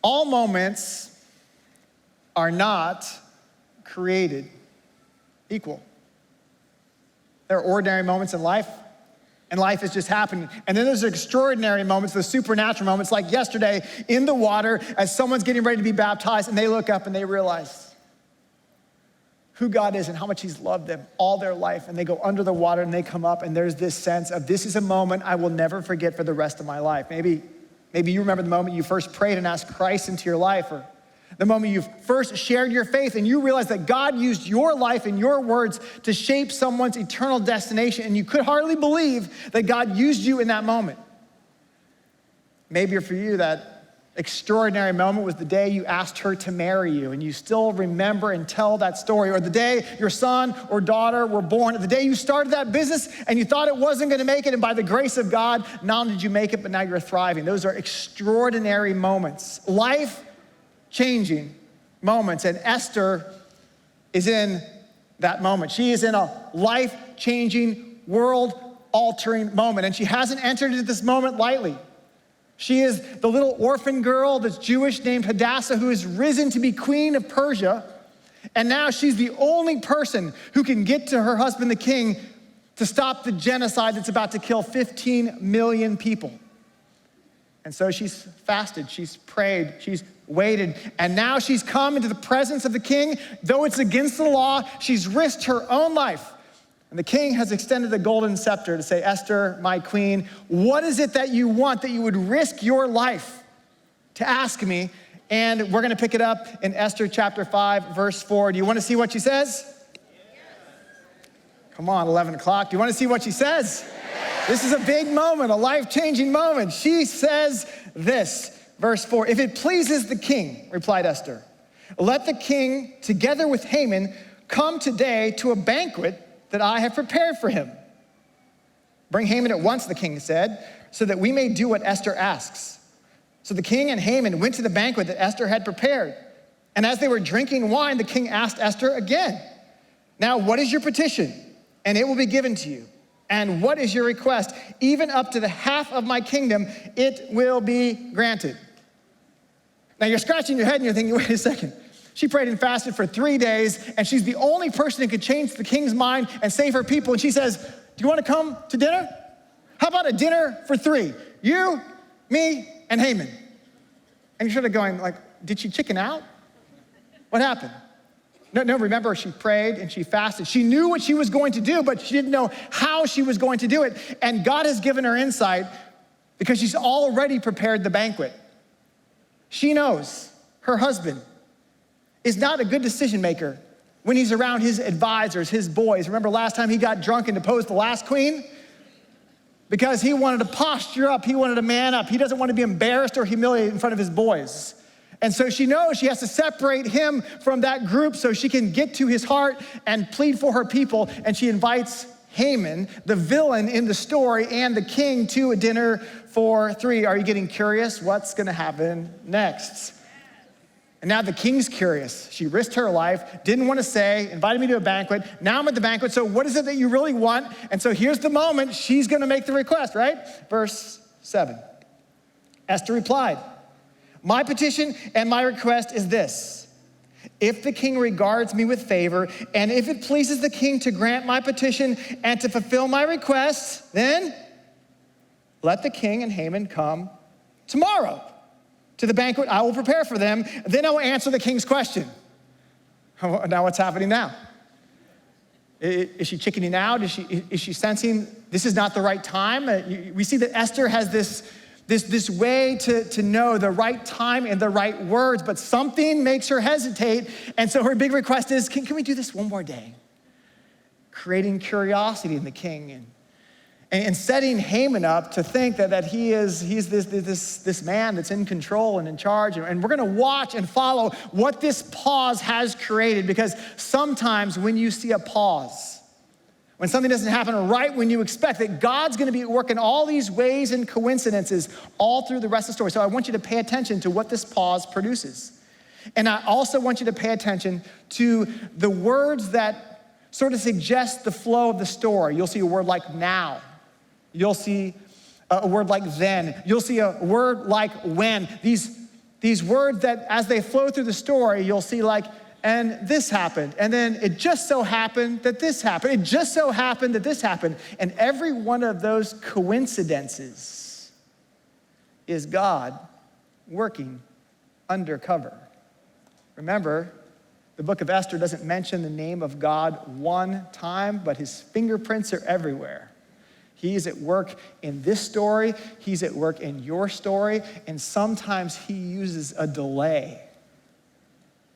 All moments are not created equal. There are ordinary moments in life, and life is just happening. And then there's extraordinary moments, the supernatural moments, like yesterday in the water as someone's getting ready to be baptized, and they look up and they realize who God is and how much he's loved them all their life. And they go under the water and they come up, and there's this sense of, this is a moment I will never forget for the rest of my life. Maybe you remember the moment you first prayed and asked Christ into your life, or the moment you first shared your faith and you realized that God used your life and your words to shape someone's eternal destination, and you could hardly believe that God used you in that moment. Maybe for you, that extraordinary moment was the day you asked her to marry you, and you still remember and tell that story. Or the day your son or daughter were born, or the day you started that business and you thought it wasn't gonna make it, and by the grace of God, not only did you make it, but now you're thriving. Those are extraordinary moments, life-changing moments, and Esther is in that moment. She is in a life-changing, world-altering moment, and she hasn't entered into this moment lightly. She is the little orphan girl that's Jewish named Hadassah, who is risen to be queen of Persia. And now she's the only person who can get to her husband, the king, to stop the genocide that's about to kill 15 million people. And so she's fasted, she's prayed, she's waited, and now she's come into the presence of the king. Though it's against the law, she's risked her own life. And the king has extended the golden scepter to say, Esther, my queen, what is it that you want, that you would risk your life to ask me? And we're gonna pick it up in Esther chapter 5, verse 4. Do you wanna see what she says? Yes. Come on, 11 o'clock. Do you wanna see what she says? Yes. This is a big moment, a life-changing moment. She says this, verse 4, if it pleases the king, replied Esther, let the king, together with Haman, come today to a banquet that I have prepared for him. Bring Haman at once, the king said, so that we may do what Esther asks. So the king and Haman went to the banquet that Esther had prepared. And as they were drinking wine, the king asked Esther again, now what is your petition? And it will be given to you. And what is your request? Even up to the half of my kingdom, it will be granted. Now you're scratching your head and you're thinking, wait a second. She prayed and fasted for 3 days, and she's the only person who could change the king's mind and save her people. And she says, do you want to come to dinner? How about a dinner for 3? You, me, and Haman. And you're sort of going like, did she chicken out? What happened? No, remember, she prayed and she fasted. She knew what she was going to do, but she didn't know how she was going to do it. And God has given her insight because she's already prepared the banquet. She knows her husband is not a good decision maker when he's around his advisors, his boys. Remember last time he got drunk and deposed the last queen? Because he wanted to posture up, he wanted to man up. He doesn't want to be embarrassed or humiliated in front of his boys. And so she knows she has to separate him from that group so she can get to his heart and plead for her people. And she invites Haman, the villain in the story, and the king to a dinner for 3. Are you getting curious? What's gonna happen next? And now the king's curious. She risked her life, didn't want to say, invited me to a banquet. Now I'm at the banquet, so what is it that you really want? And so here's the moment she's gonna make the request, right? Verse 7. Esther replied, my petition and my request is this. If the king regards me with favor, and if it pleases the king to grant my petition and to fulfill my request, then let the king and Haman come tomorrow to the banquet I will prepare for them. Then I will answer the king's question. Now what's happening now? Is she chickening out? Is she sensing this is not the right time? We see that Esther has this way to know the right time and the right words, but something makes her hesitate. And so her big request is, can we do this one more day? Creating curiosity in the king and setting Haman up to think that he's this man that's in control and in charge. And we're gonna watch and follow what this pause has created, because sometimes when you see a pause, when something doesn't happen right when you expect it, God's gonna be at work in all these ways and coincidences all through the rest of the story. So I want you to pay attention to what this pause produces. And I also want you to pay attention to the words that sort of suggest the flow of the story. You'll see a word like now. You'll see a word like then. You'll see a word like when. These these words that as they flow through the story, you'll see like, and this happened, and then it just so happened that this happened. It just so happened that this happened. And every one of those coincidences is God working undercover. Remember, the book of Esther doesn't mention the name of God one time, but his fingerprints are everywhere. He's at work in this story, he's at work in your story, and sometimes he uses a delay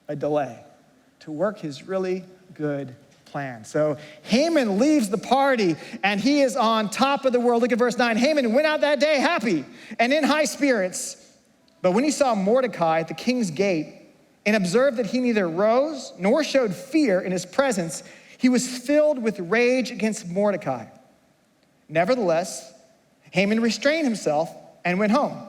to work his really good plan. So Haman leaves the party and he is on top of the world. Look at verse 9. Haman went out that day happy and in high spirits. But when he saw Mordecai at the king's gate and observed that he neither rose nor showed fear in his presence, he was filled with rage against Mordecai. Nevertheless, Haman restrained himself and went home.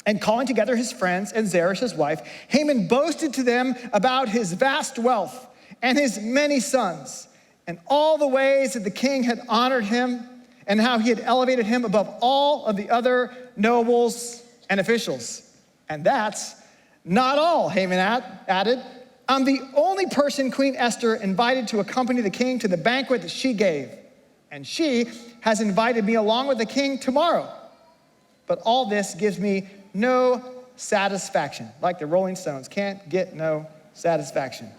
And calling together his friends and Zeresh, his wife, Haman boasted to them about his vast wealth and his many sons and all the ways that the king had honored him and how he had elevated him above all of the other nobles and officials. And that's not all, Haman added. I'm the only person Queen Esther invited to accompany the king to the banquet that she gave. And she has invited me along with the king tomorrow. But all this gives me no satisfaction. Like the Rolling Stones, can't get no satisfaction.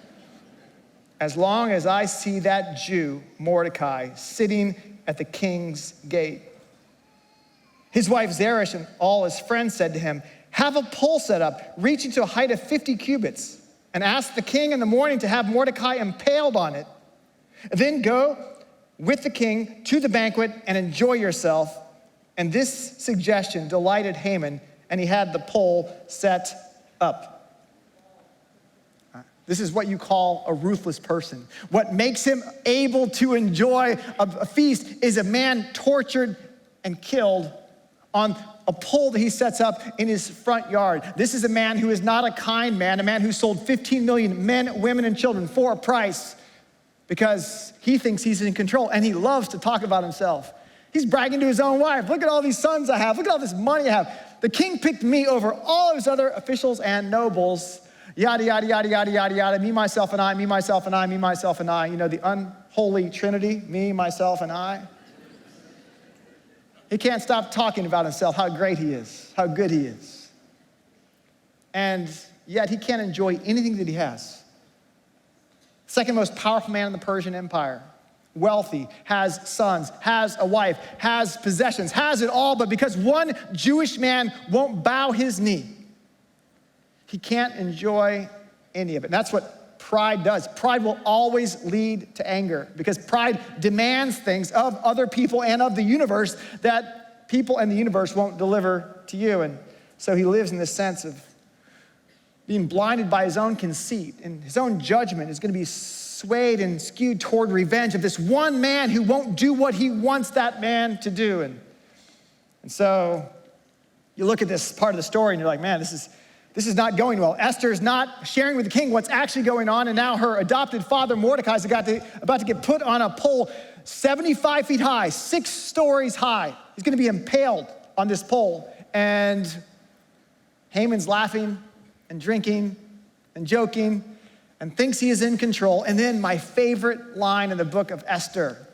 As long as I see that Jew, Mordecai, sitting at the king's gate. His wife Zeresh and all his friends said to him, have a pole set up, reaching to a height of 50 cubits, and ask the king in the morning to have Mordecai impaled on it. Then go with the king to the banquet and enjoy yourself. And this suggestion delighted Haman, and he had the pole set up. This is what you call a ruthless person. What makes him able to enjoy a feast is a man tortured and killed on a pole that he sets up in his front yard. This is a man who is not a kind man, a man who sold 15 million men, women, and children for a price because he thinks he's in control, and he loves to talk about himself. He's bragging to his own wife. Look at all these sons I have. Look at all this money I have. The king picked me over all of his other officials and nobles. Yada, yada, yada, yada, yada, yada. Me, myself, and I, me, myself, and I, me, myself, and I. You know, the unholy trinity, me, myself, and I. He can't stop talking about himself, how great he is, how good he is. And yet he can't enjoy anything that he has. Second most powerful man in the Persian Empire. Wealthy, has sons, has a wife, has possessions, has it all, but because one Jewish man won't bow his knee, he can't enjoy any of it. And that's what pride does. Pride will always lead to anger because pride demands things of other people and of the universe that people and the universe won't deliver to you. And so he lives in this sense of being blinded by his own conceit, and his own judgment is going to be swayed and skewed toward revenge of this one man who won't do what he wants that man to do. And so you look at this part of the story and you're like, man, this is not going well. Esther is not sharing with the king what's actually going on, and now her adopted father Mordecai is about to get put on a pole 75 feet high, 6 stories high. He's going to be impaled on this pole. And Haman's laughing and drinking and joking and thinks he is in control. And then my favorite line in the book of Esther.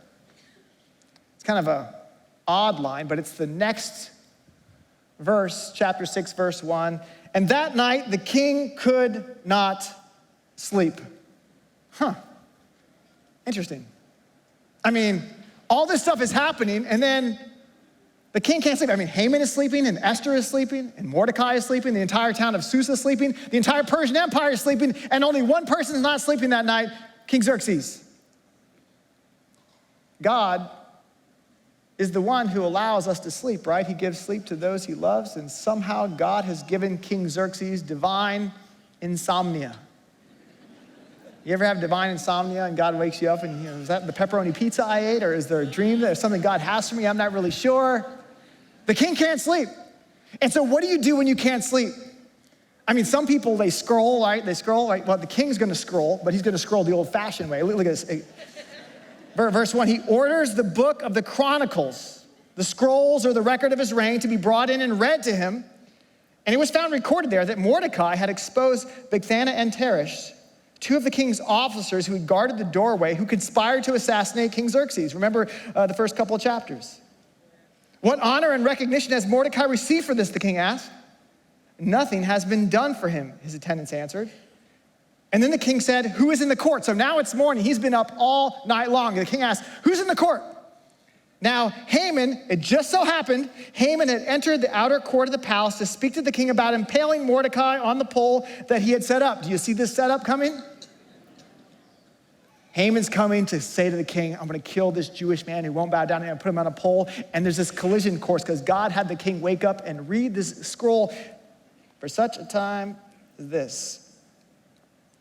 It's kind of an odd line, but it's the next verse, chapter 6, verse 1. And that night the king could not sleep. Interesting. I mean, all this stuff is happening, and then the king can't sleep. I mean, Haman is sleeping, and Esther is sleeping, and Mordecai is sleeping, the entire town of Susa is sleeping, the entire Persian Empire is sleeping, and only one person is not sleeping that night, King Xerxes. God is the one who allows us to sleep, right? He gives sleep to those he loves, and somehow God has given King Xerxes divine insomnia. You ever have divine insomnia and God wakes you up and, is that the pepperoni pizza I ate, or is there a dream that there's something God has for me? I'm not really sure. The king can't sleep. And so what do you do when you can't sleep? I mean, some people, they scroll, right? They scroll, right? Well, the king's gonna scroll, but he's gonna scroll the old-fashioned way. Look at this. Verse 1, he orders the book of the Chronicles, the scrolls or the record of his reign, to be brought in and read to him. And it was found recorded there that Mordecai had exposed Bigthana and Teresh, two of the king's officers who had guarded the doorway, who conspired to assassinate King Xerxes. Remember the first couple of chapters. What honor and recognition has Mordecai received for this, the king asked. Nothing has been done for him, his attendants answered. And then the king said, who is in the court? So now it's morning. He's been up all night long. The king asked, who's in the court? Now, Haman, it just so happened, Haman had entered the outer court of the palace to speak to the king about impaling Mordecai on the pole that he had set up. Do you see this setup coming? Haman's coming to say to the king, I'm gonna kill this Jewish man who won't bow down and put him on a pole. And there's this collision course because God had the king wake up and read this scroll for such a time as this.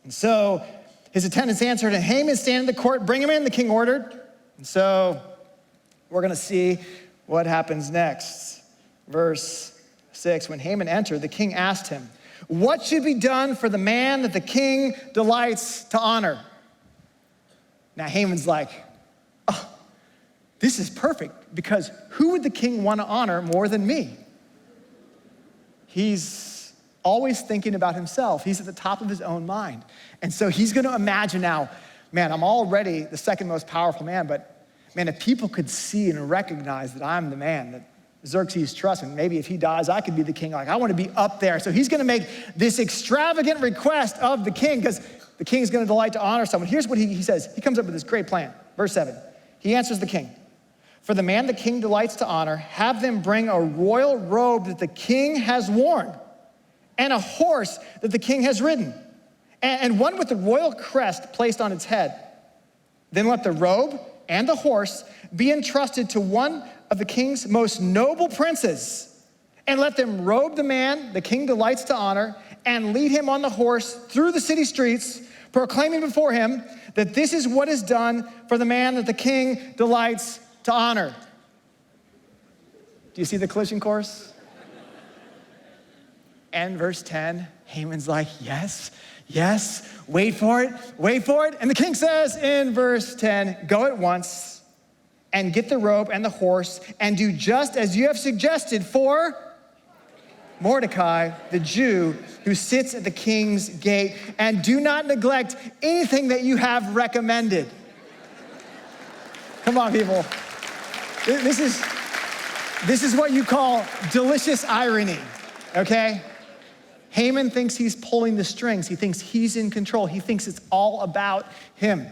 And so his attendants answered, and Haman standing in the court, bring him in, the king ordered. And so we're gonna see what happens next. Verse 6, when Haman entered, the king asked him, what should be done for the man that the king delights to honor? Now Haman's like, oh, this is perfect because who would the king want to honor more than me? He's always thinking about himself. He's at the top of his own mind. And so he's gonna imagine now, man, I'm already the second most powerful man, but man, if people could see and recognize that I'm the man that Xerxes trusts, and maybe if he dies, I could be the king. Like, I want to be up there. So he's gonna make this extravagant request of the king because the king's gonna delight to honor someone. Here's what he says. He comes up with this great plan. Verse 7, he answers the king. For the man the king delights to honor, have them bring a royal robe that the king has worn and a horse that the king has ridden and one with the royal crest placed on its head. Then let the robe and the horse be entrusted to one of the king's most noble princes, and let them robe the man the king delights to honor and lead him on the horse through the city streets, proclaiming before him that this is what is done for the man that the king delights to honor. Do you see the collision course? And verse 10, Haman's like, yes, yes, wait for it. And the king says in verse 10, go at once and get the robe and the horse and do just as you have suggested for Mordecai, the Jew who sits at the king's gate, and do not neglect anything that you have recommended. Come on, people. This is what you call delicious irony, okay? Haman thinks he's pulling the strings. He thinks he's in control. He thinks it's all about him.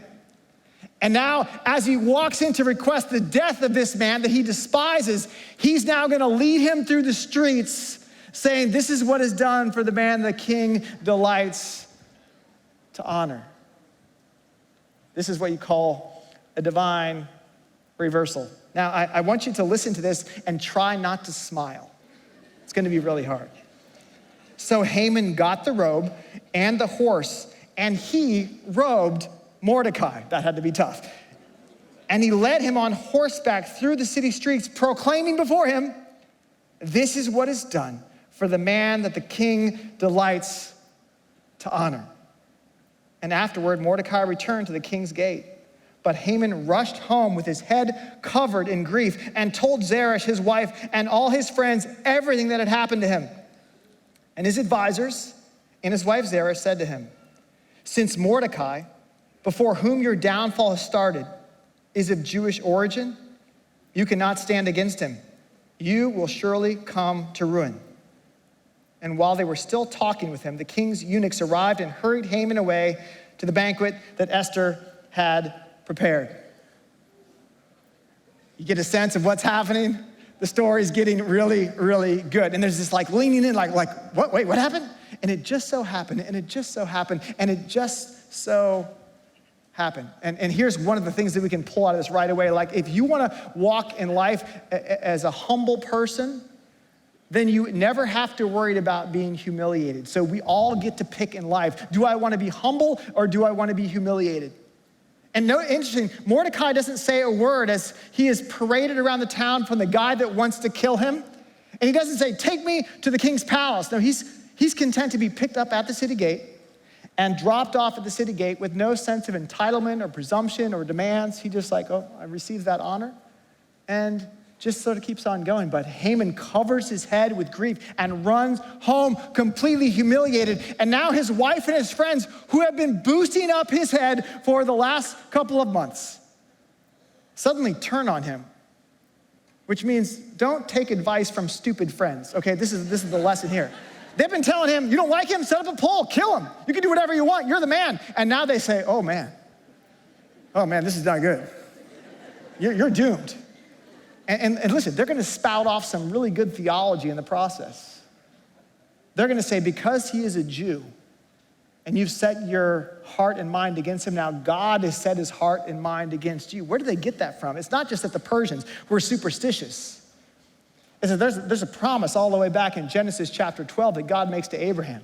And now, as he walks in to request the death of this man that he despises, he's now gonna lead him through the streets saying, this is what is done for the man the king delights to honor. This is what you call a divine reversal. Now, I want you to listen to this and try not to smile. It's gonna be really hard. So Haman got the robe and the horse, and he robed Mordecai. That had to be tough. And he led him on horseback through the city streets, proclaiming before him, this is what is done for the man that the king delights to honor. And afterward, Mordecai returned to the king's gate. But Haman rushed home with his head covered in grief and told Zeresh, his wife, and all his friends everything that had happened to him. And his advisors and his wife Zeresh said to him, since Mordecai, before whom your downfall has started, is of Jewish origin, you cannot stand against him. You will surely come to ruin. And while they were still talking with him, the king's eunuchs arrived and hurried Haman away to the banquet that Esther had prepared. You get a sense of what's happening? The story's getting really, really good. And there's this like leaning in, like what, wait, what happened? And it just so happened, and it just so happened, and it just so happened. And here's one of the things that we can pull out of this right away. Like, if you wanna walk in life as a humble person, then you never have to worry about being humiliated. So we all get to pick in life. Do I wanna be humble or do I wanna be humiliated? And interesting, Mordecai doesn't say a word as he is paraded around the town from the guy that wants to kill him. And he doesn't say, take me to the king's palace. No, he's content to be picked up at the city gate and dropped off at the city gate with no sense of entitlement or presumption or demands. He just like, oh, I received that honor and just sort of keeps on going. But Haman covers his head with grief and runs home completely humiliated. And now his wife and his friends, who have been boosting up his head for the last couple of months, suddenly turn on him, which means don't take advice from stupid friends. Okay, this is the lesson here. They've been telling him, you don't like him, set up a poll, kill him. You can do whatever you want, you're the man. And now they say, oh man, this is not good. You're doomed. And listen, they're gonna spout off some really good theology in the process. They're gonna say, because he is a Jew, and you've set your heart and mind against him, now God has set his heart and mind against you. Where do they get that from? It's not just that the Persians were superstitious. It's that there's a promise all the way back in Genesis chapter 12 that God makes to Abraham.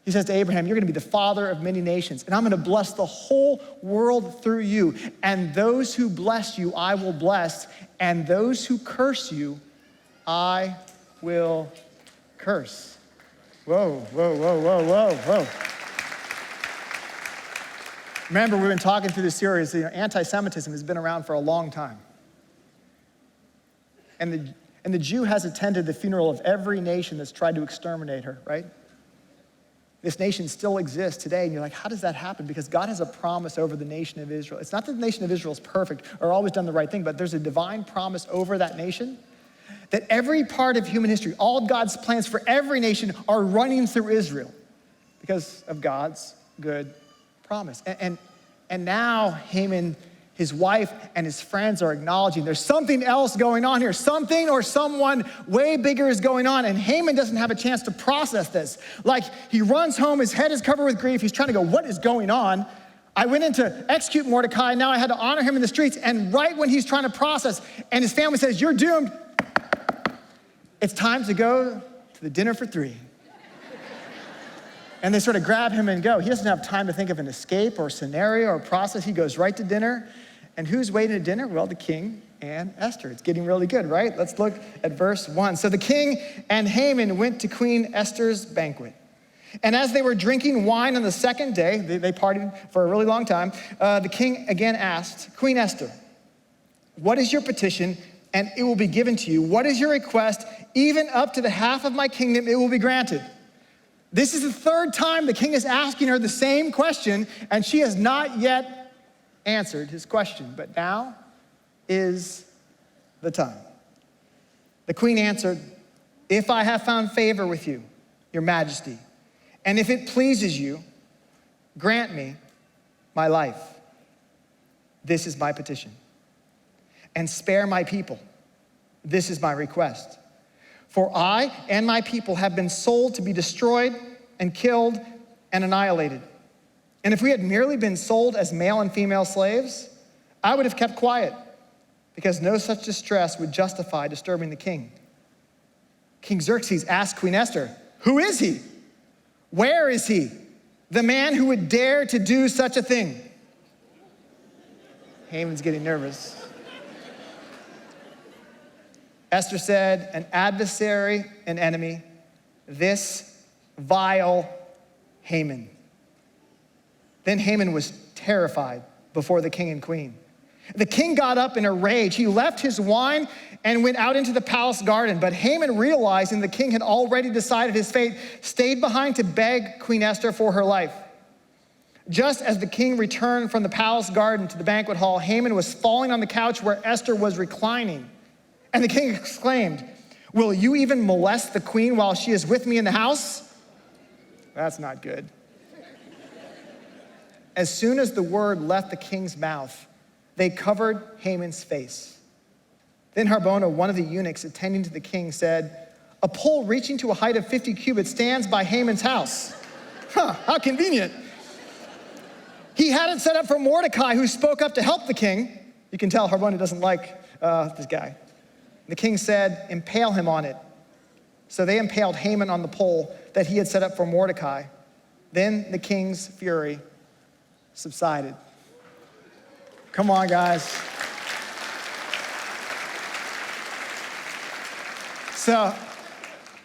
He says to Abraham, you're gonna be the father of many nations, and I'm gonna bless the whole world through you. And those who bless you, I will bless, and those who curse you, I will curse. Whoa. Remember, we've been talking through this series, anti-Semitism has been around for a long time. And the Jew has attended the funeral of every nation that's tried to exterminate her, right? This nation still exists today, and you're like, how does that happen? Because God has a promise over the nation of Israel. It's not that the nation of Israel is perfect or always done the right thing, but there's a divine promise over that nation that every part of human history, all of God's plans for every nation are running through Israel because of God's good promise. And now Haman, his wife, and his friends are acknowledging there's something else going on here. Something or someone way bigger is going on, and Haman doesn't have a chance to process this. Like, he runs home, his head is covered with grief. He's trying to go, what is going on? I went in to execute Mordecai, now I had to honor him in the streets. And right when he's trying to process, and his family says, you're doomed, it's time to go to the dinner for three. And they sort of grab him and go. He doesn't have time to think of an escape or scenario or process. He goes right to dinner. And who's waiting at dinner? Well, the king and Esther. It's getting really good, right? Let's look at verse 1. So the king and Haman went to Queen Esther's banquet. And as they were drinking wine on the second day, they partied for a really long time, the king again asked, Queen Esther, what is your petition? And it will be given to you. What is your request? Even up to the half of my kingdom, it will be granted. This is the third time the king is asking her the same question, and she has not yet answered his question. But now is the time. The queen answered, if I have found favor with you, your majesty, and if it pleases you, grant me my life. This is my petition. And spare my people. This is my request. For I and my people have been sold to be destroyed and killed and annihilated. And if we had merely been sold as male and female slaves, I would have kept quiet, because no such distress would justify disturbing the king. King Xerxes asked Queen Esther, who is he? Where is he? The man who would dare to do such a thing? Haman's getting nervous. Esther said, an adversary, an enemy, this vile Haman. Then Haman was terrified before the king and queen. The king got up in a rage. He left his wine and went out into the palace garden. But Haman, realizing the king had already decided his fate, stayed behind to beg Queen Esther for her life. Just as the king returned from the palace garden to the banquet hall, Haman was falling on the couch where Esther was reclining. And the king exclaimed, will you even molest the queen while she is with me in the house? That's not good. As soon as the word left the king's mouth, they covered Haman's face. Then Harbona, one of the eunuchs attending to the king, said, a pole reaching to a height of 50 cubits stands by Haman's house. How convenient. He had it set up for Mordecai, who spoke up to help the king. You can tell Harbona doesn't like this guy. The king said, impale him on it. So they impaled Haman on the pole that he had set up for Mordecai. Then the king's fury subsided. Come on, guys. So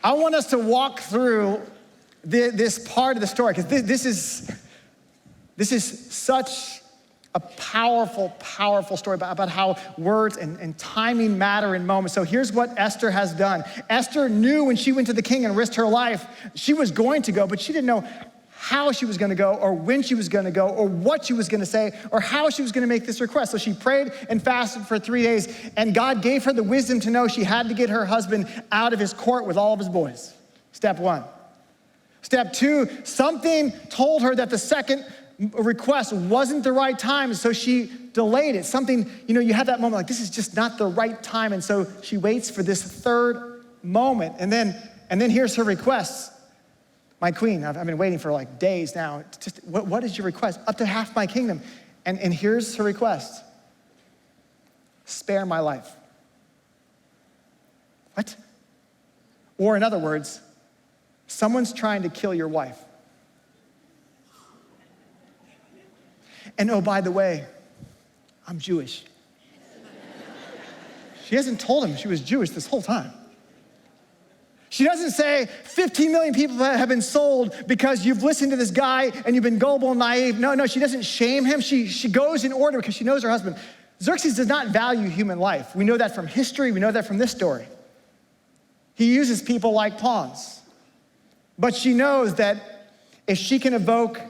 I want us to walk through this part of the story, because this is such A powerful, powerful story about how words and timing matter in moments. So here's what Esther has done. Esther knew when she went to the king and risked her life, she was going to go, but she didn't know how she was gonna go or when she was gonna go or what she was gonna say or how she was gonna make this request. So she prayed and fasted for 3 days, and God gave her the wisdom to know she had to get her husband out of his court with all of his boys. Step one. Step two, something told her that the second request wasn't the right time, so she delayed it. Something, you have that moment like, this is just not the right time, and so she waits for this third moment, and then here's her request. My queen, I've been waiting for like days now. Just what is your request? Up to half my kingdom. And here's her request. Spare my life. What? Or in other words, someone's trying to kill your wife. And oh, by the way, I'm Jewish. She hasn't told him she was Jewish this whole time. She doesn't say 15 million people have been sold because you've listened to this guy and you've been gullible and naive. No, she doesn't shame him. She goes in order because she knows her husband. Xerxes does not value human life. We know that from history. We know that from this story. He uses people like pawns. But she knows that if she can evoke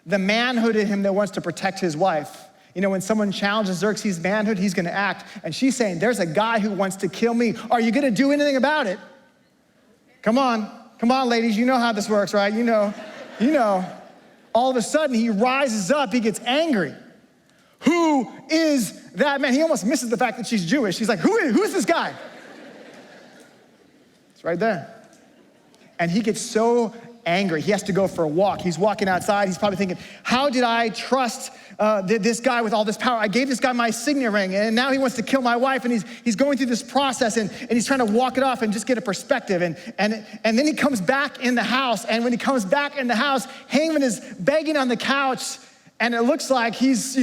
the manhood in him that wants to protect his wife, when someone challenges Xerxes' manhood, he's gonna act. And she's saying, there's a guy who wants to kill me. Are you gonna do anything about it? Come on, ladies, you know how this works, right? You know. All of a sudden, he rises up, he gets angry. Who is that man? He almost misses the fact that she's Jewish. He's like, who's this guy? It's right there. And he gets so angry. He has to go for a walk. He's walking outside. He's probably thinking, how did I trust this guy with all this power? I gave this guy my signet ring, and now he wants to kill my wife, and he's going through this process, and he's trying to walk it off and just get a perspective. And then he comes back in the house, and when he comes back in the house, Haman is begging on the couch, and it looks like he's,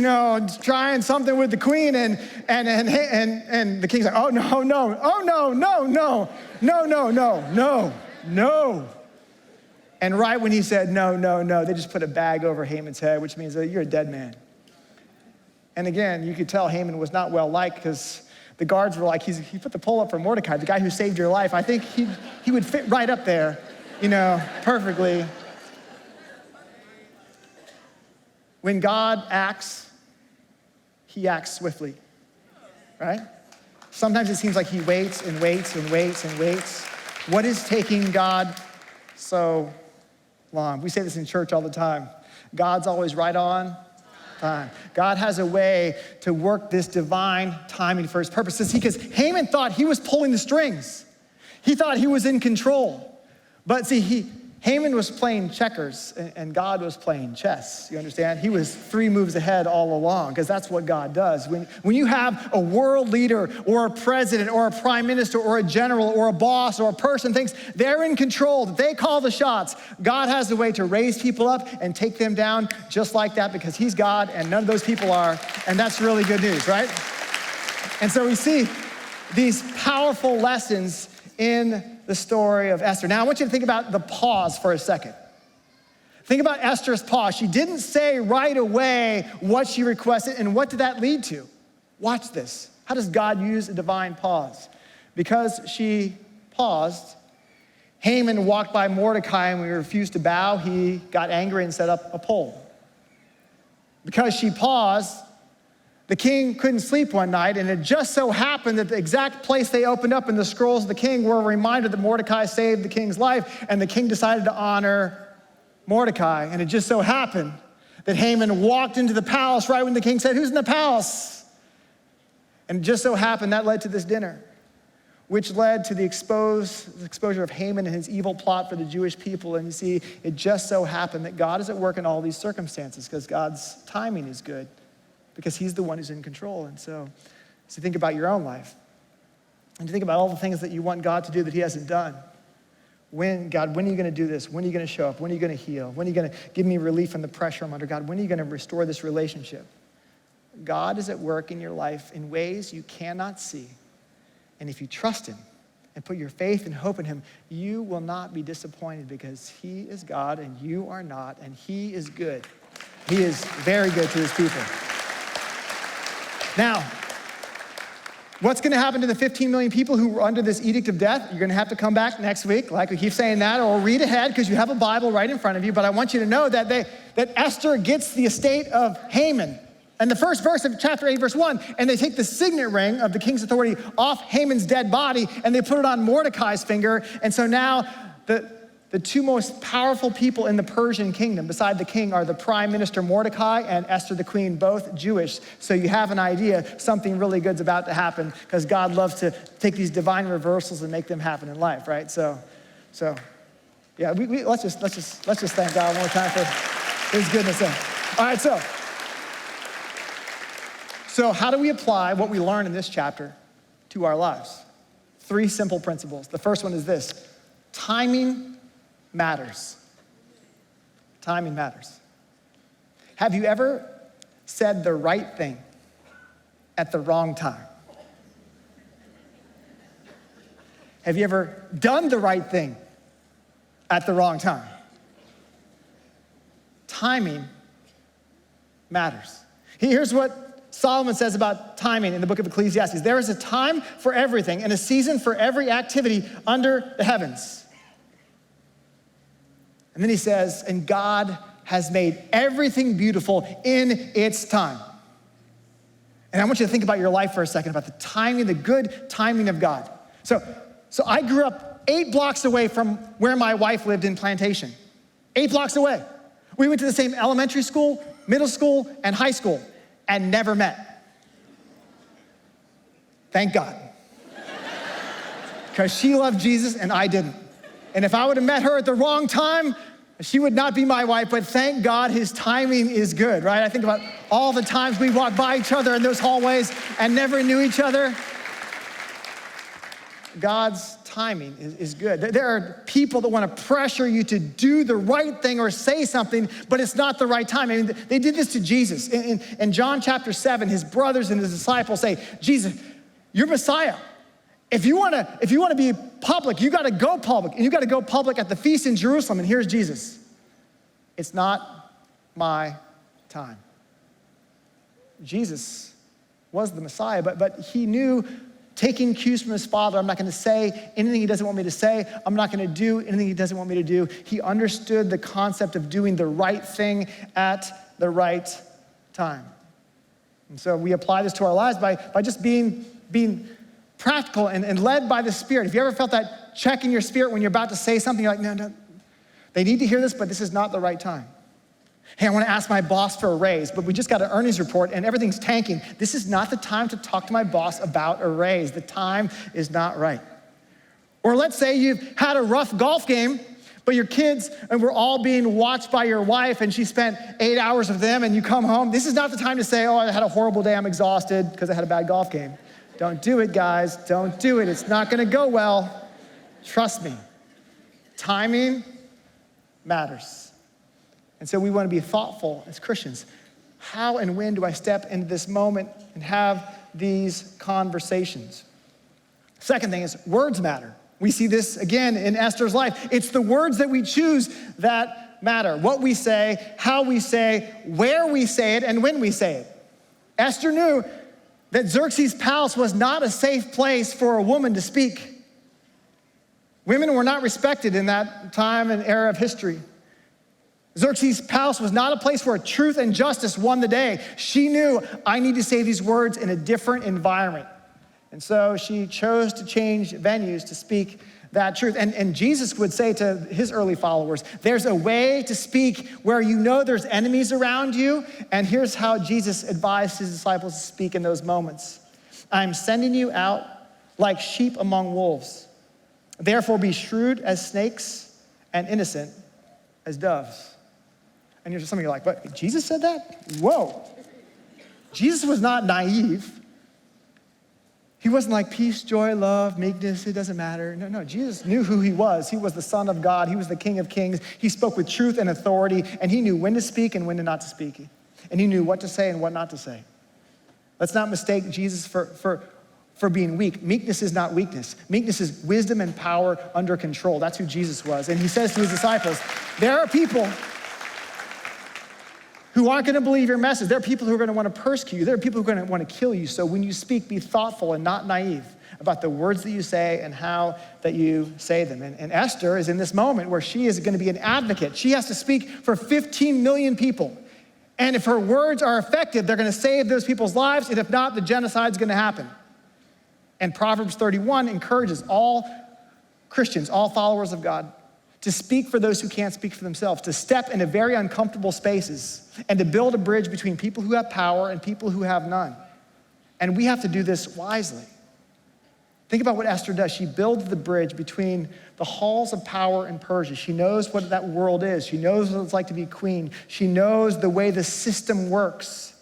trying something with the queen, and the king's like, oh, no. And right when he said, no, they just put a bag over Haman's head, which means that you're a dead man. And again, you could tell Haman was not well liked because the guards were like, he put the pole up for Mordecai, the guy who saved your life. I think he would fit right up there, perfectly. When God acts, he acts swiftly, right? Sometimes it seems like he waits and waits and waits and waits. What is taking God so long? We say this in church all the time. God's always right on time. God has a way to work this divine timing for his purposes, because Haman thought he was pulling the strings. He thought he was in control. But see, Haman was playing checkers and God was playing chess. You understand? He was 3 moves ahead all along, because that's what God does. When you have a world leader or a president or a prime minister or a general or a boss or a person thinks they're in control, that they call the shots, God has a way to raise people up and take them down just like that, because he's God and none of those people are, and that's really good news, right? And so we see these powerful lessons in the story of Esther. Now I want you to think about the pause for a second. Think about Esther's pause. She didn't say right away what she requested, and what did that lead to? Watch this. How does God use a divine pause? Because she paused, Haman walked by Mordecai, and when he refused to bow, he got angry and set up a pole. Because she paused, the king couldn't sleep one night, and it just so happened that the exact place they opened up in the scrolls of the king were a reminder that Mordecai saved the king's life, and the king decided to honor Mordecai. And it just so happened that Haman walked into the palace right when the king said, "Who's in the palace?" And it just so happened that led to this dinner, which led to the exposure of Haman and his evil plot for the Jewish people. And you see, it just so happened that God is at work in all these circumstances, because God's timing is good, because he's the one who's in control. And so think about your own life, and to think about all the things that you want God to do that he hasn't done. God, when are you gonna do this? When are you gonna show up? When are you gonna heal? When are you gonna give me relief from the pressure I'm under? God, when are you gonna restore this relationship? God is at work in your life in ways you cannot see. And if you trust him and put your faith and hope in him, you will not be disappointed, because he is God and you are not, and he is good. He is very good to his people. Now, what's gonna happen to the 15 million people who were under this edict of death? You're gonna have to come back next week, like we keep saying that, or read ahead because you have a Bible right in front of you. But I want you to know that Esther gets the estate of Haman. And the first verse of chapter 8, verse 1, and they take the signet ring of the king's authority off Haman's dead body, and they put it on Mordecai's finger. And so now the two most powerful people in the Persian kingdom, beside the king, are the prime minister Mordecai and Esther the queen, both Jewish. So you have an idea something really good's about to happen, because God loves to take these divine reversals and make them happen in life, right? So yeah, let's just thank God one more time for His goodness. All right, so how do we apply what we learn in this chapter to our lives? 3 simple principles. The first one is this: timing matters. Timing matters. Have you ever said the right thing at the wrong time? Have you ever done the right thing at the wrong time? Timing matters. Here's what Solomon says about timing in the book of Ecclesiastes. There is a time for everything and a season for every activity under the heavens. And then he says, and God has made everything beautiful in its time. And I want you to think about your life for a second, about the timing, the good timing of God. So I grew up 8 blocks away from where my wife lived in Plantation. 8 blocks away. We went to the same elementary school, middle school, and high school, and never met. Thank God. Because she loved Jesus and I didn't. And if I would have met her at the wrong time, she would not be my wife, but thank God His timing is good, right? I think about all the times we walked by each other in those hallways and never knew each other. God's timing is good. There are people that want to pressure you to do the right thing or say something, but it's not the right time. I mean, they did this to Jesus. In John chapter 7, His brothers and His disciples say, Jesus, you're Messiah. If you want to be public, you got to go public. And you got to go public at the feast in Jerusalem. And here's Jesus. It's not my time. Jesus was the Messiah, but He knew, taking cues from His Father, I'm not going to say anything He doesn't want me to say. I'm not going to do anything He doesn't want me to do. He understood the concept of doing the right thing at the right time. And so we apply this to our lives by just being practical and led by the Spirit. If you ever felt that check in your spirit when you're about to say something, you're like, no, they need to hear this, but this is not the right time. Hey, I want to ask my boss for a raise, but we just got an earnings report and everything's tanking. This is not the time to talk to my boss about a raise. The time is not right. Or let's say you've had a rough golf game, but your kids and we're all being watched by your wife and she spent 8 hours with them and you come home. This is not the time to say, oh, I had a horrible day, I'm exhausted because I had a bad golf game. Don't do it, guys. Don't do it. It's not going to go well. Trust me. Timing matters. And so we want to be thoughtful as Christians. How and when do I step into this moment and have these conversations? Second thing is words matter. We see this again in Esther's life. It's the words that we choose that matter. What we say, how we say, where we say it, and when we say it. Esther knew that Xerxes' palace was not a safe place for a woman to speak. Women were not respected in that time and era of history. Xerxes' palace was not a place where truth and justice won the day. She knew, I need to say these words in a different environment. And so she chose to change venues to speak that truth. And Jesus would say to His early followers, there's a way to speak where you know there's enemies around you. And here's how Jesus advised His disciples to speak in those moments. I'm sending you out like sheep among wolves. Therefore be shrewd as snakes and innocent as doves. And some of you are like, but Jesus said that? Whoa. Jesus was not naive. He wasn't like peace, joy, love, meekness, it doesn't matter. No, Jesus knew who He was. He was the Son of God. He was the King of Kings. He spoke with truth and authority, and He knew when to speak and when not to speak. And He knew what to say and what not to say. Let's not mistake Jesus for being weak. Meekness is not weakness. Meekness is wisdom and power under control. That's who Jesus was. And He says to His disciples, there are people who aren't gonna believe your message. There are people who are gonna wanna persecute you. There are people who are gonna wanna kill you. So when you speak, be thoughtful and not naive about the words that you say and how that you say them. And Esther is in this moment where she is gonna be an advocate. She has to speak for 15 million people. And if her words are effective, they're gonna save those people's lives. And if not, the genocide's gonna happen. And Proverbs 31 encourages all Christians, all followers of God, to speak for those who can't speak for themselves, to step into very uncomfortable spaces, and to build a bridge between people who have power and people who have none. And we have to do this wisely. Think about what Esther does. She builds the bridge between the halls of power in Persia. She knows what that world is. She knows what it's like to be queen. She knows the way the system works.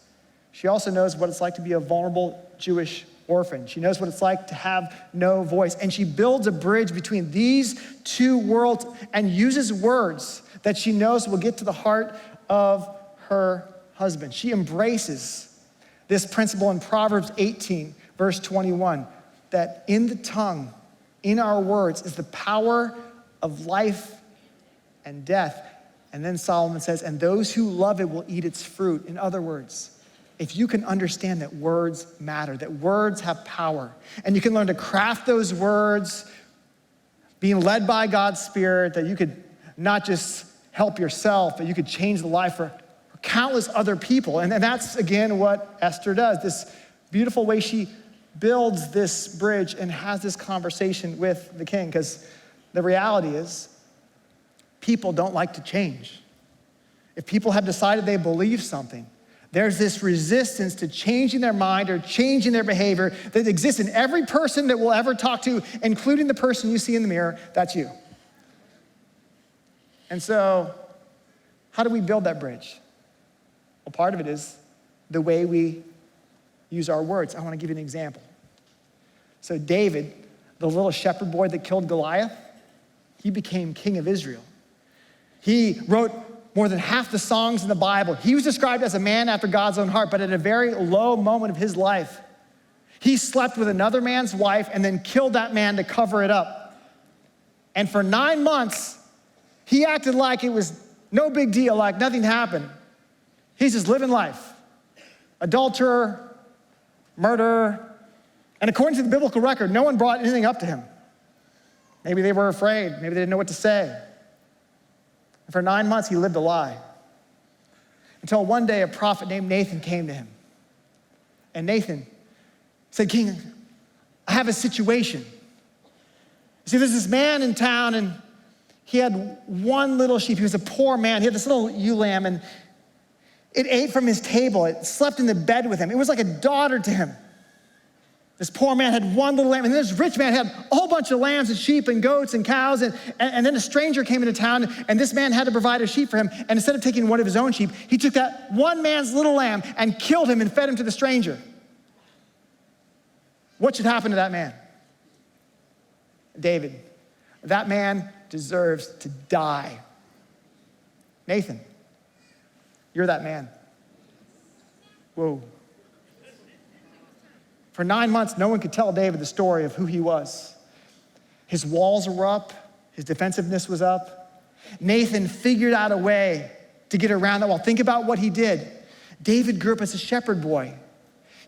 She also knows what it's like to be a vulnerable Jewish orphan. She knows what it's like to have no voice. And she builds a bridge between these two worlds and uses words that she knows will get to the heart of her husband. She embraces this principle in Proverbs 18, verse 21, that in the tongue, in our words, is the power of life and death. And then Solomon says, and those who love it will eat its fruit. In other words, if you can understand that words matter, that words have power, and you can learn to craft those words, being led by God's Spirit, that you could not just help yourself, but you could change the life for countless other people. And that's, again, what Esther does, this beautiful way she builds this bridge and has this conversation with the king, because the reality is people don't like to change. If people have decided they believe something, there's this resistance to changing their mind or changing their behavior that exists in every person that we'll ever talk to, including the person you see in the mirror. That's you. And so, how do we build that bridge? Well, part of it is the way we use our words. I want to give you an example. So David, the little shepherd boy that killed Goliath, he became king of Israel. He wrote more than half the songs in the Bible. He was described as a man after God's own heart, but at a very low moment of his life, he slept with another man's wife and then killed that man to cover it up. And for 9 months, he acted like it was no big deal, like nothing happened. He's just living life. Adulterer, murderer, and according to the biblical record, no one brought anything up to him. Maybe they were afraid, maybe they didn't know what to say. And for 9 months, he lived a lie. Until one day, a prophet named Nathan came to him. And Nathan said, King, I have a situation. See, there's this man in town, and he had one little sheep. He was a poor man. He had this little ewe lamb, and it ate from his table. It slept in the bed with him. It was like a daughter to him. This poor man had one little lamb, and this rich man had a whole bunch of lambs and sheep and goats and cows, and then a stranger came into town, and this man had to provide a sheep for him, and instead of taking one of his own sheep, he took that one man's little lamb and killed him and fed him to the stranger. What should happen to that man? David, that man deserves to die. Nathan, you're that man. Whoa. For 9 months, no one could tell David the story of who he was. His walls were up, his defensiveness was up. Nathan figured out a way to get around that wall. Think about what he did. David grew up as a shepherd boy.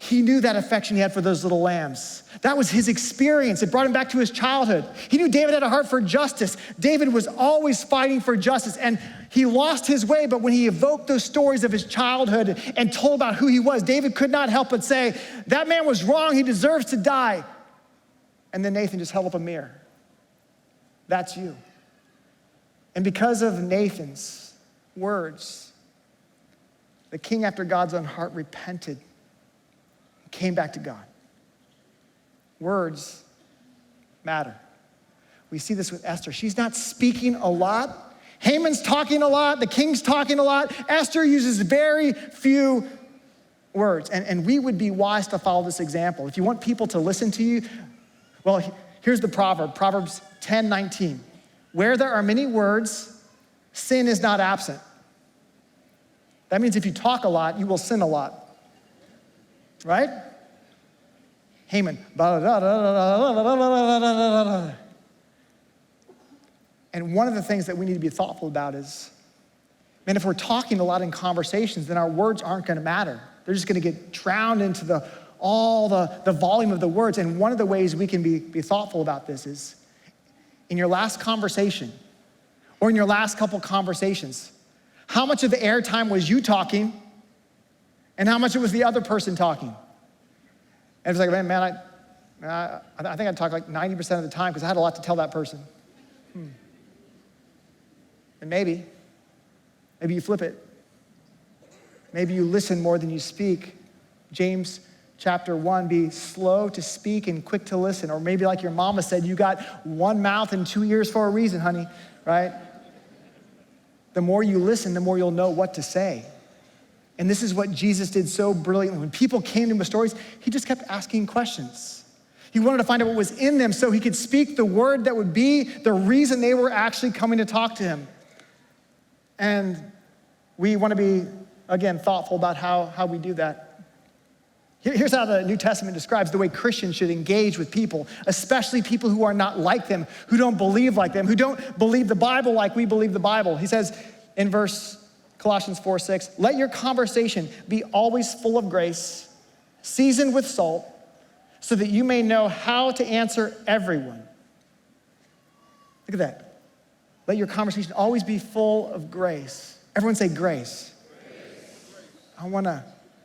He knew that affection he had for those little lambs. That was his experience. It brought him back to his childhood. He knew David had a heart for justice. David was always fighting for justice, and he lost his way, but when he evoked those stories of his childhood and told about who he was, David could not help but say, that man was wrong, he deserves to die. And then Nathan just held up a mirror. That's you. And because of Nathan's words, the king after God's own heart repented, came back to God. Words matter. We see this with Esther. She's not speaking a lot. Haman's talking a lot. The king's talking a lot. Esther uses very few words. And we would be wise to follow this example. If you want people to listen to you, well, here's the proverb, Proverbs 10:19. Where there are many words, sin is not absent. That means if you talk a lot, you will sin a lot. Right? Haman. And one of the things that we need to be thoughtful about is Man, if we're talking a lot in conversations, then our words aren't gonna matter. They're just gonna get drowned into all the volume of the words. And one of the ways we can be thoughtful about this is in your last conversation or in your last couple conversations, how much of the airtime was you talking and how much it was the other person talking? And it's like, man, I think I talked like 90% of the time because I had a lot to tell that person. And maybe you flip it. Maybe you listen more than you speak. James chapter 1, be slow to speak and quick to listen. Or maybe like your mama said, you got one mouth and 2 ears for a reason, honey, right? The more you listen, the more you'll know what to say. And this is what Jesus did so brilliantly. When people came to him with stories, he just kept asking questions. He wanted to find out what was in them so he could speak the word that would be the reason they were actually coming to talk to him. And we want to be, again, thoughtful about how we do that. Here's how the New Testament describes the way Christians should engage with people, especially people who are not like them, who don't believe like them, who don't believe the Bible like we believe the Bible. He says in Colossians 4:6, let your conversation be always full of grace, seasoned with salt, so that you may know how to answer everyone. Look at that. Let your conversation always be full of grace. Everyone say grace. I want to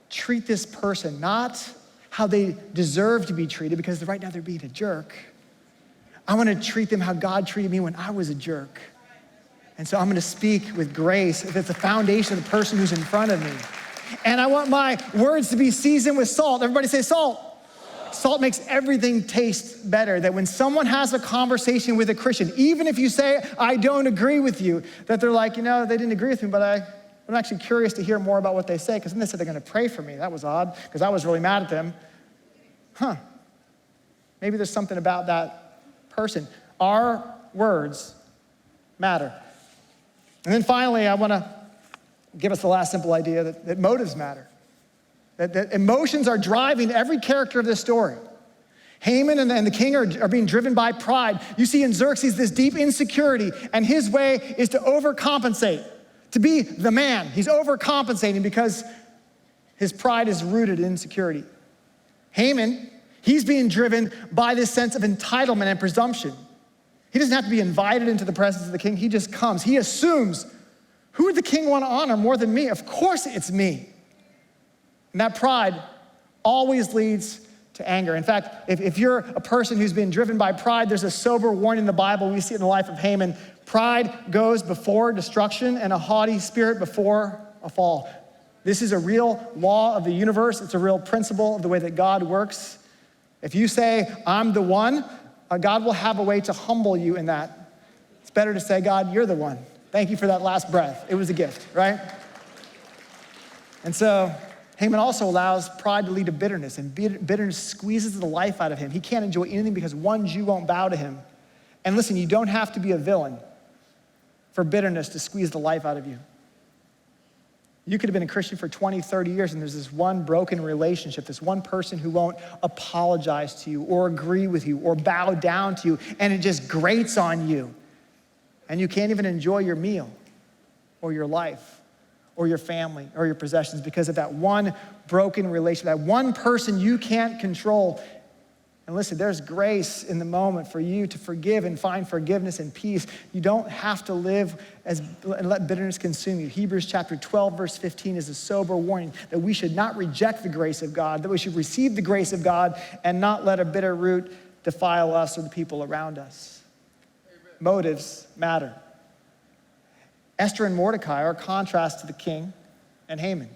treat this person not how they deserve to be treated, because right now they're being a jerk. I want to treat them how God treated me when I was a jerk. And so I'm going to speak with grace that's the foundation of the person who's in front of me. And I want my words to be seasoned with salt. Everybody say salt. Salt makes everything taste better. That when someone has a conversation with a Christian, even if you say, I don't agree with you, that they're like, they didn't agree with me, but I'm actually curious to hear more about what they say, because then they said they're gonna pray for me. That was odd, because I was really mad at them. Maybe there's something about that person. Our words matter. And then finally, I wanna give us the last simple idea that motives matter. That emotions are driving every character of this story. Haman and the king are being driven by pride. You see in Xerxes this deep insecurity, and his way is to overcompensate, to be the man. He's overcompensating because his pride is rooted in insecurity. Haman, he's being driven by this sense of entitlement and presumption. He doesn't have to be invited into the presence of the king. He just comes. He assumes, who would the king want to honor more than me? Of course it's me. And that pride always leads to anger. In fact, if you're a person who's been driven by pride, there's a sober warning in the Bible. We see it in the life of Haman. Pride goes before destruction, and a haughty spirit before a fall. This is a real law of the universe. It's a real principle of the way that God works. If you say, I'm the one, God will have a way to humble you in that. It's better to say, God, you're the one. Thank you for that last breath. It was a gift, right? And so Haman also allows pride to lead to bitterness, and bitterness squeezes the life out of him. He can't enjoy anything because one Jew won't bow to him. And listen, you don't have to be a villain for bitterness to squeeze the life out of you. You could have been a Christian for 20, 30 years, and there's this one broken relationship, this one person who won't apologize to you or agree with you or bow down to you, and it just grates on you. And you can't even enjoy your meal or your life or your family or your possessions because of that one broken relationship, that one person you can't control. And listen, there's grace in the moment for you to forgive and find forgiveness and peace. You don't have to live and let bitterness consume you. Hebrews chapter 12, verse 15 is a sober warning that we should not reject the grace of God, that we should receive the grace of God and not let a bitter root defile us or the people around us. Amen. Motives matter. Esther and Mordecai are a contrast to the king and Haman.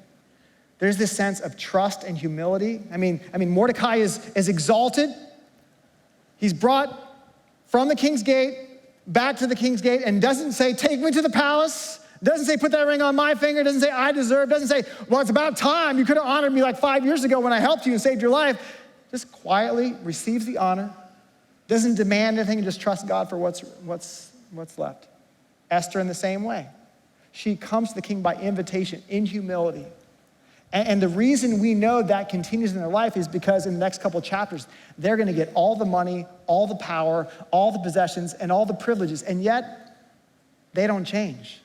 There's this sense of trust and humility. I mean, Mordecai is exalted. He's brought from the king's gate back to the king's gate and doesn't say, take me to the palace. Doesn't say, put that ring on my finger. Doesn't say, I deserve. Doesn't say, well, it's about time. You could have honored me like 5 years ago when I helped you and saved your life. Just quietly receives the honor, doesn't demand anything, and just trusts God for what's left. Esther in the same way. She comes to the king by invitation in humility. And the reason we know that continues in their life is because in the next couple of chapters, they're gonna get all the money, all the power, all the possessions, and all the privileges, and yet they don't change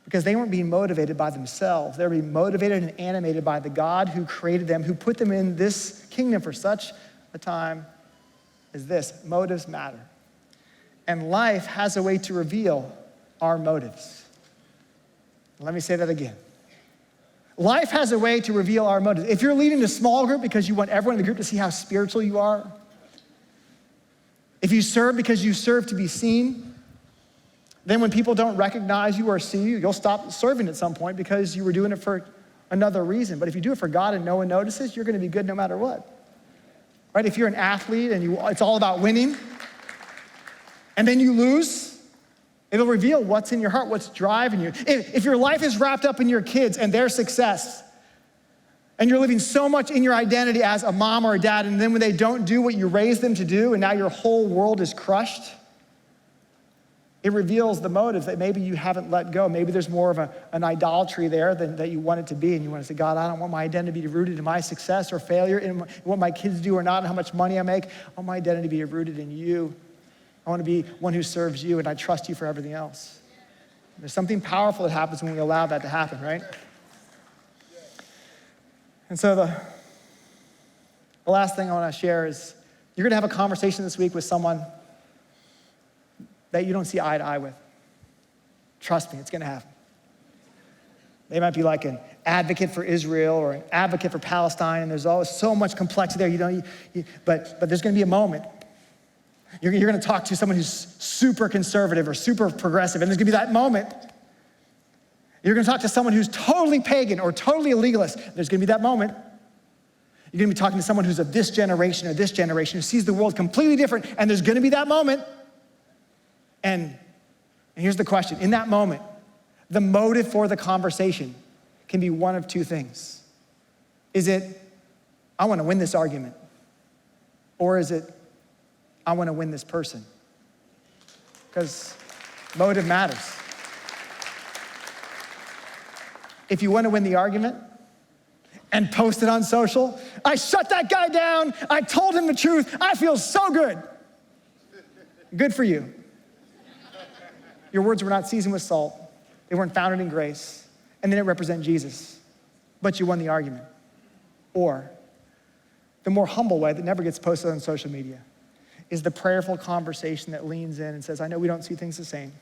because they weren't being motivated by themselves. They were being motivated and animated by the God who created them, who put them in this kingdom for such a time as this. Motives matter. And life has a way to reveal our motives. Let me say that again. Life has a way to reveal our motives. If you're leading a small group because you want everyone in the group to see how spiritual you are, if you serve because you serve to be seen, then when people don't recognize you or see you, you'll stop serving at some point because you were doing it for another reason. But if you do it for God and no one notices, you're gonna be good no matter what. Right? If you're an athlete and it's all about winning, and then you lose, it'll reveal what's in your heart, what's driving you. If your life is wrapped up in your kids and their success, and you're living so much in your identity as a mom or a dad, and then when they don't do what you raised them to do, and now your whole world is crushed, it reveals the motives that maybe you haven't let go. Maybe there's more of an idolatry there than that you want it to be, and you want to say, God, I don't want my identity to be rooted in my success or failure, in what my kids do or not, and how much money I make. I want my identity to be rooted in you. I want to be one who serves you, and I trust you for everything else. There's something powerful that happens when we allow that to happen, right? And so the last thing I want to share is you're going to have a conversation this week with someone that you don't see eye to eye with. Trust me, it's going to happen. They might be like an advocate for Israel or an advocate for Palestine, and there's always so much complexity there. But there's going to be a moment. You're going to talk to someone who's super conservative or super progressive, and there's going to be that moment. You're going to talk to someone who's totally pagan or totally illegalist. There's going to be that moment. You're going to be talking to someone who's of this generation or this generation who sees the world completely different, and there's going to be that moment. And here's the question. In that moment, the motive for the conversation can be one of two things. Is it, I want to win this argument? Or is it, I want to win this person? Because motive matters. If you want to win the argument and post it on social, I shut that guy down, I told him the truth, I feel so good. Good for you. Your words were not seasoned with salt. They weren't founded in grace. And they didn't represent Jesus. But you won the argument. Or the more humble way that never gets posted on social media is the prayerful conversation that leans in and says, I know we don't see things the same,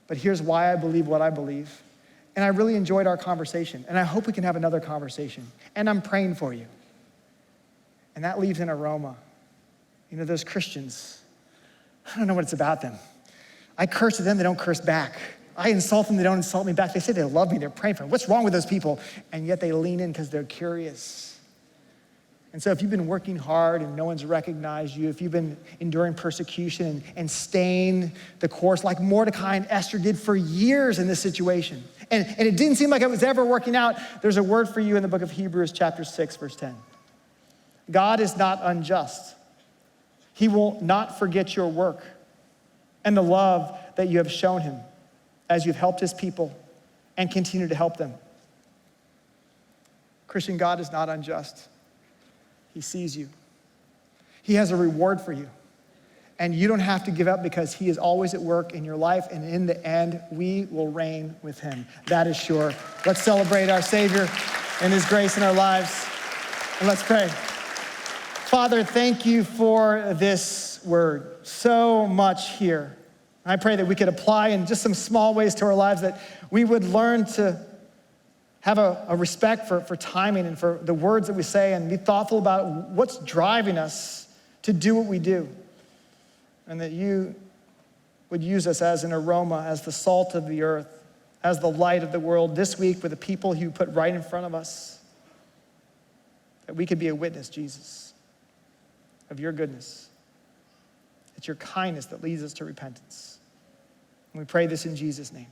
but here's why I believe what I believe. And I really enjoyed our conversation. And I hope we can have another conversation. And I'm praying for you. And that leaves an aroma. You know, those Christians, I don't know what it's about them. I curse at them, they don't curse back. I insult them, they don't insult me back. They say they love me, they're praying for me. What's wrong with those people? And yet they lean in because they're curious. And so if you've been working hard and no one's recognized you, if you've been enduring persecution and staying the course like Mordecai and Esther did for years in this situation, and it didn't seem like it was ever working out, there's a word for you in the book of Hebrews chapter 6, verse 10. God is not unjust. He will not forget your work and the love that you have shown him as you've helped his people and continue to help them. Christian, God is not unjust. He sees you. He has a reward for you. And you don't have to give up because he is always at work in your life, and in the end, we will reign with him. That is sure. Let's celebrate our Savior and his grace in our lives. And let's pray. Father, thank you for this word. So much here. I pray that we could apply in just some small ways to our lives, that we would learn to have a respect for timing and for the words that we say, and be thoughtful about what's driving us to do what we do. And that you would use us as an aroma, as the salt of the earth, as the light of the world this week with the people you put right in front of us. That we could be a witness, Jesus, of your goodness. It's your kindness that leads us to repentance. And we pray this in Jesus' name.